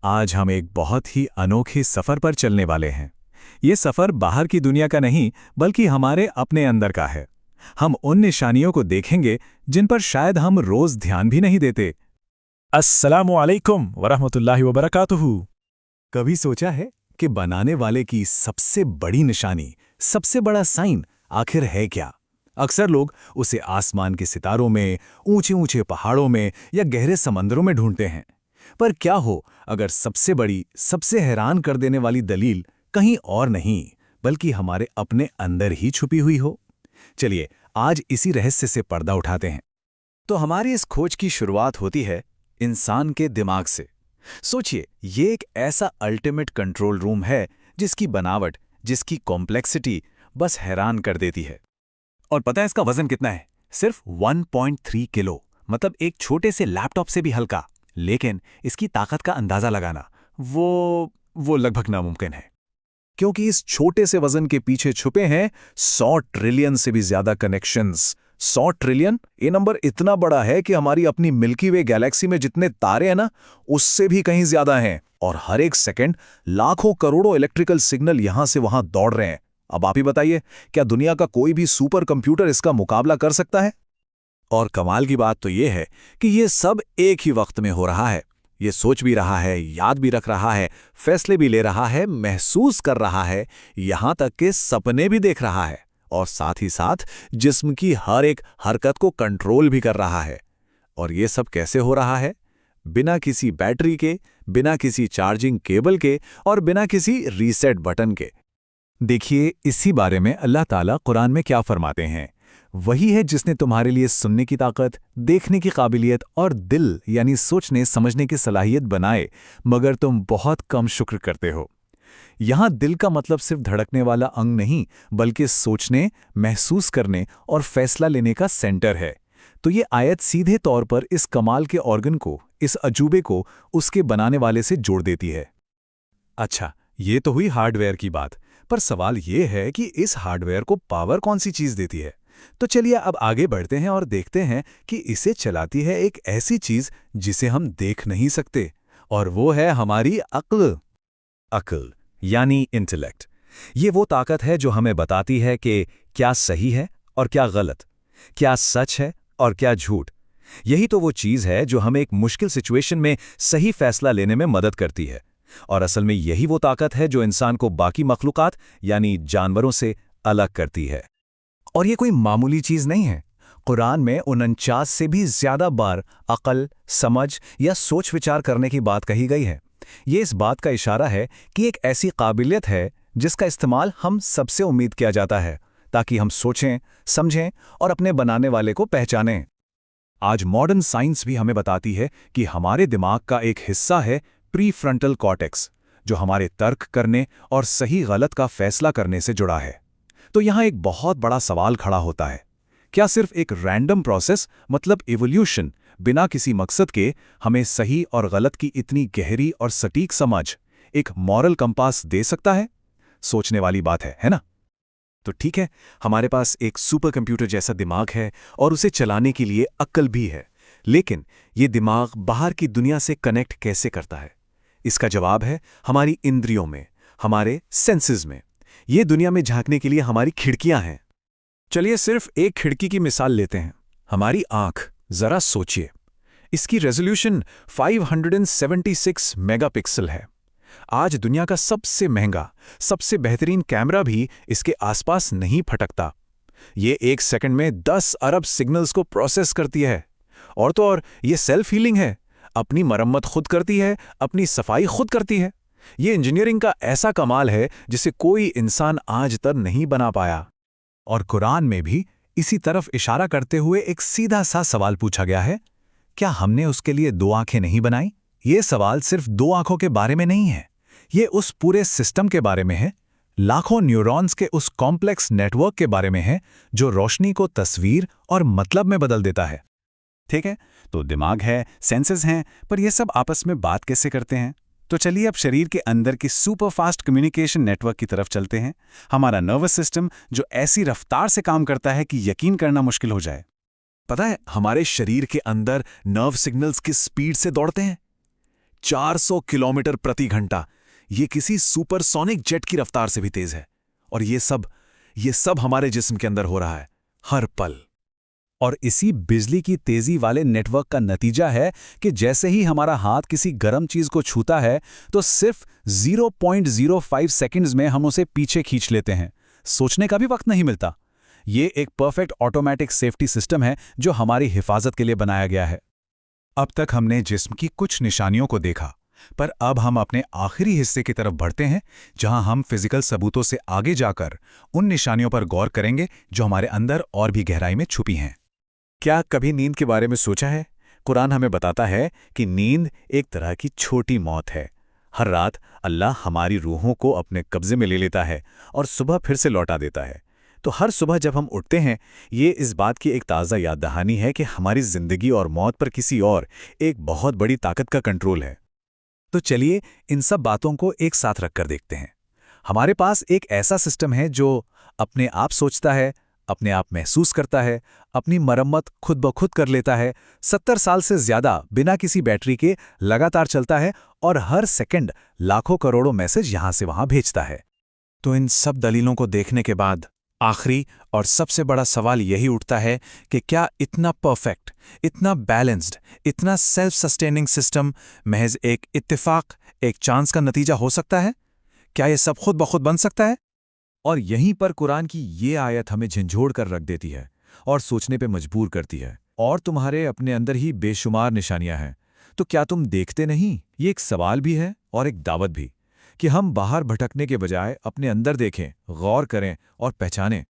आज हम एक बहुत ही अनोखे सफर पर चलने वाले हैं। ये सफर बाहर की दुनिया का नहीं, बल्कि हमारे अपने अंदर का है। हम उन निशानियों को देखेंगे जिन पर शायद हम रोज ध्यान भी नहीं देते। अस्सलामु अलैकुम वरहमतुल्लाहि वबरकातुहू। कभी सोचा है कि बनाने वाले की सबसे बड़ी निशानी, सबसे बड़ा साइन आखिर है क्या? अक्सर लोग उसे आसमान के सितारों में, ऊंचे ऊंचे पहाड़ों में या गहरे समंदरों में ढूंढते हैं। पर क्या हो अगर सबसे बड़ी, सबसे हैरान कर देने वाली दलील कहीं और नहीं, बल्कि हमारे अपने अंदर ही छुपी हुई हो? चलिए आज इसी रहस्य से पर्दा उठाते हैं। तो हमारी इस खोज की शुरुआत होती है इंसान के दिमाग से। सोचिए, ये एक ऐसा अल्टीमेट कंट्रोल रूम है जिसकी बनावट, जिसकी कॉम्प्लेक्सिटी बस हैरान कर देती है। और पता है इसका वजन कितना है? सिर्फ 1.3 किलो, मतलब एक छोटे से लैपटॉप से भी हल्का। लेकिन इसकी ताकत का अंदाजा लगाना वो लगभग नामुमकिन है, क्योंकि इस छोटे से वजन के पीछे छुपे हैं 100 ट्रिलियन से भी ज्यादा कनेक्शंस। 100 ट्रिलियन, ये नंबर इतना बड़ा है कि हमारी अपनी मिल्की वे गैलेक्सी में जितने तारे हैं ना, उससे भी कहीं ज्यादा हैं। और हर एक सेकंड लाखों करोड़ों इलेक्ट्रिकल सिग्नल यहां से वहां दौड़ रहे हैं। अब आप ही बताइए, क्या दुनिया का कोई भी सुपर कंप्यूटर इसका मुकाबला कर सकता है? और कमाल की बात तो यह है कि ये सब एक ही वक्त में हो रहा है। ये सोच भी रहा है, याद भी रख रहा है, फैसले भी ले रहा है, महसूस कर रहा है, यहां तक कि सपने भी देख रहा है, और साथ ही साथ जिस्म की हर एक हरकत को कंट्रोल भी कर रहा है। और ये सब कैसे हो रहा है? बिना किसी बैटरी के, बिना किसी चार्जिंग केबल के, और बिना किसी रीसेट बटन के। देखिए, इसी बारे में अल्लाह ताला कुरान में क्या फरमाते हैं। वही है जिसने तुम्हारे लिए सुनने की ताकत, देखने की काबिलियत और दिल यानी सोचने समझने की सलाहियत बनाए, मगर तुम बहुत कम शुक्र करते हो। यहां दिल का मतलब सिर्फ धड़कने वाला अंग नहीं, बल्कि सोचने, महसूस करने और फैसला लेने का सेंटर है। तो ये आयत सीधे तौर पर इस कमाल के ऑर्गन को, इस अजूबे को उसके बनाने वाले से जोड़ देती है। अच्छा, ये तो हुई हार्डवेयर की बात, पर सवाल ये है कि इस हार्डवेयर को पावर कौन सी चीज देती है? तो चलिए अब आगे बढ़ते हैं और देखते हैं कि इसे चलाती है एक ऐसी चीज जिसे हम देख नहीं सकते, और वो है हमारी अक्ल। अक्ल यानी इंटेलेक्ट। ये वो ताकत है जो हमें बताती है कि क्या सही है और क्या गलत, क्या सच है और क्या झूठ। यही तो वो चीज है जो हमें एक मुश्किल सिचुएशन में सही फैसला लेने में मदद करती है। और असल में यही वो ताकत है जो इंसान को बाकी मखलूकात यानी जानवरों से अलग करती है। और ये कोई मामूली चीज नहीं है। कुरान में 49 से भी ज्यादा बार अकल, समझ या सोच विचार करने की बात कही गई है। ये इस बात का इशारा है कि एक ऐसी काबिलियत है जिसका इस्तेमाल हम सबसे उम्मीद किया जाता है, ताकि हम सोचें, समझें और अपने बनाने वाले को पहचानें। आज मॉडर्न साइंस भी हमें बताती है कि हमारे दिमाग का एक हिस्सा है प्रीफ्रंटल कॉर्टेक्स, जो हमारे तर्क करने और सही गलत का फैसला करने से जुड़ा है। तो यहाँ एक बहुत बड़ा सवाल खड़ा होता है, क्या सिर्फ एक रैंडम प्रोसेस, मतलब इवोल्यूशन, बिना किसी मकसद के हमें सही और गलत की इतनी गहरी और सटीक समझ, एक मॉरल कंपास दे सकता है? सोचने वाली बात है ना? तो ठीक है, हमारे पास एक सुपर कंप्यूटर जैसा दिमाग है और उसे चलाने के लिए अक्ल भी है। लेकिन ये दिमाग बाहर की दुनिया से कनेक्ट कैसे करता है? इसका जवाब है हमारी इंद्रियों में, हमारे सेंसेस में। ये दुनिया में झांकने के लिए हमारी खिड़कियां हैं। चलिए सिर्फ एक खिड़की की मिसाल लेते हैं, हमारी आंख। जरा सोचिए, इसकी रेजोल्यूशन 576 मेगापिक्सल है। आज दुनिया का सबसे महंगा, सबसे बेहतरीन कैमरा भी इसके आसपास नहीं फटकता। ये एक सेकंड में 10 अरब सिग्नल्स को प्रोसेस करती है। और तो और ये सेल्फ हीलिंग है, अपनी मरम्मत खुद करती है, अपनी सफाई खुद करती है। ये इंजीनियरिंग का ऐसा कमाल है जिसे कोई इंसान आज तक नहीं बना पाया। और कुरान में भी इसी तरफ इशारा करते हुए एक सीधा सा सवाल पूछा गया है, क्या हमने उसके लिए 2 आंखें नहीं बनाई? ये सवाल सिर्फ 2 आंखों के बारे में नहीं है, ये उस पूरे सिस्टम के बारे में है, लाखों न्यूरॉन्स के उस कॉम्प्लेक्स नेटवर्क के बारे में है जो रोशनी को तस्वीर और मतलब में बदल देता है। ठीक है, तो दिमाग है, सेंसेस हैं, पर ये सब आपस में बात कैसे करते हैं? तो चलिए अब शरीर के अंदर की सुपर फास्ट कम्युनिकेशन नेटवर्क की तरफ चलते हैं। हमारा नर्वस सिस्टम जो ऐसी रफ्तार से काम करता है कि यकीन करना मुश्किल हो जाए। पता है हमारे शरीर के अंदर नर्व सिग्नल्स किस स्पीड से दौड़ते हैं? 400 किलोमीटर प्रति घंटा। ये किसी सुपरसोनिक जेट की रफ्तार से भी तेज है। और ये सब हमारे जिस्म के अंदर हो रहा है, हर पल। और इसी बिजली की तेजी वाले नेटवर्क का नतीजा है कि जैसे ही हमारा हाथ किसी गर्म चीज को छूता है तो सिर्फ 0.05 सेकंड्स में हम उसे पीछे खींच लेते हैं। सोचने का भी वक्त नहीं मिलता। ये एक परफेक्ट ऑटोमेटिक सेफ्टी सिस्टम है जो हमारी हिफाजत के लिए बनाया गया है। अब तक हमने जिस्म की कुछ निशानियों को देखा, पर अब हम अपने आखिरी हिस्से की तरफ बढ़ते हैं, जहां हम फिजिकल सबूतों से आगे जाकर उन निशानियों पर गौर करेंगे जो हमारे अंदर और भी गहराई में छुपी हैं। क्या कभी नींद के बारे में सोचा है? कुरान हमें बताता है कि नींद एक तरह की छोटी मौत है। हर रात अल्लाह हमारी रूहों को अपने कब्जे में ले लेता है और सुबह फिर से लौटा देता है। तो हर सुबह जब हम उठते हैं, ये इस बात की एक ताज़ा याद दहानी है कि हमारी ज़िंदगी और मौत पर किसी और एक बहुत बड़ी ताकत का कंट्रोल है। तो चलिए इन सब बातों को एक साथ रखकर देखते हैं। हमारे पास एक ऐसा सिस्टम है जो अपने आप सोचता है, अपने आप महसूस करता है, अपनी मरम्मत खुद ब खुद कर लेता है, 70 साल से ज़्यादा बिना किसी बैटरी के लगातार चलता है और हर सेकंड लाखों करोड़ों मैसेज यहाँ से वहाँ भेजता है। तो इन सब दलीलों को देखने के बाद आखिरी और सबसे बड़ा सवाल यही उठता है कि क्या इतना परफेक्ट, इतना बैलेंस्ड, इतना सेल्फ सस्टेनिंग सिस्टम महज एक इत्तेफाक, एक चांस का नतीजा हो सकता है? क्या ये सब खुद ब खुद बन सकता है? और यहीं पर कुरान की ये आयत हमें झंझोड़ कर रख देती है और सोचने पे मजबूर करती है। और तुम्हारे अपने अंदर ही बेशुमार निशानियां हैं, तो क्या तुम देखते नहीं? ये एक सवाल भी है और एक दावत भी कि हम बाहर भटकने के बजाय अपने अंदर देखें, गौर करें और पहचानें।